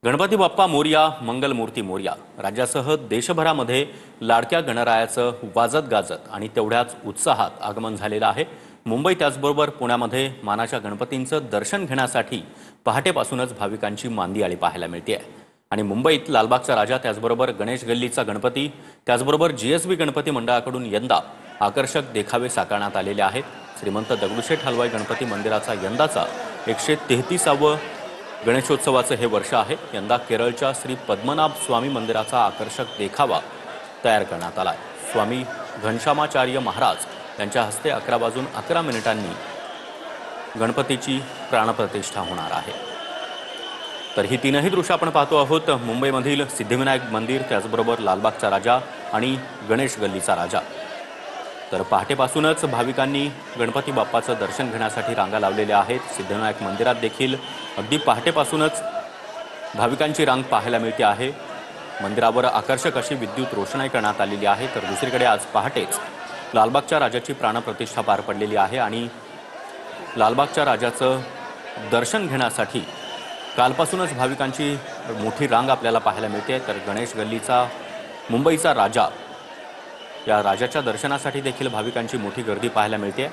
गणपती बाप्पा मोरया, मंगलमूर्ती मोरया. राज्यासह देशभरामध्ये लाडक्या गणरायाचं वाजत गाजत आणि तेवढ्याच उत्साहात आगमन झालेलं आहे. मुंबई त्याचबरोबर पुण्यामध्ये मानाच्या गणपतींचं दर्शन घेण्यासाठी पहाटेपासूनच भाविकांची मांदियाळी पाहायला मिळते. आणि मुंबईत लालबागचा राजा, त्याचबरोबर गणेश गल्लीचा गणपती, त्याचबरोबर जीएसबी गणपती मंडळाकडून यंदा आकर्षक देखावे साकारण्यात आलेले आहेत. श्रीमंत दगडूशेठ हलवाई गणपती मंदिराचा यंदाचा 133वा गणेशोत्सवाचं हे वर्ष आहे. यंदा केरळच्या श्री पद्मनाभ स्वामी मंदिराचा आकर्षक देखावा तयार करण्यात आला आहे. स्वामी घनश्यामाचार्य महाराज यांच्या हस्ते 11 वाजून 11 मिनिटांनी गणपतीची प्राणप्रतिष्ठा होणार आहे. तर ही तीनही दृश्य आपण पाहतो आहोत. मुंबईमधील सिद्धिविनायक मंदिर, त्याचबरोबर लालबागचा राजा आणि गणेश गल्लीचा राजा. तर पहाटेपासूनच भाविकांनी गणपती बाप्पाचं दर्शन घेण्यासाठी रांगा लावलेल्या आहेत. सिद्धिविनायक मंदिरात देखील अगदी पहाटेपासूनच भाविकांची रांग पाहायला मिळते आहे. मंदिरावर आकर्षक अशी विद्युत रोषणाई करण्यात आलेली आहे. तर दुसरीकडे आज पहाटेच लालबागच्या राजाची प्राणप्रतिष्ठा पार पडलेली आहे आणि लालबागच्या राजाचं दर्शन घेण्यासाठी कालपासूनच भाविकांची मोठी रांग आपल्याला पाहायला मिळते. तर गणेश गल्लीचा मुंबईचा राजा, या राजाच्या दर्शनासाठी देखील भाविकांची मोठी गर्दी पाहायला मिळते.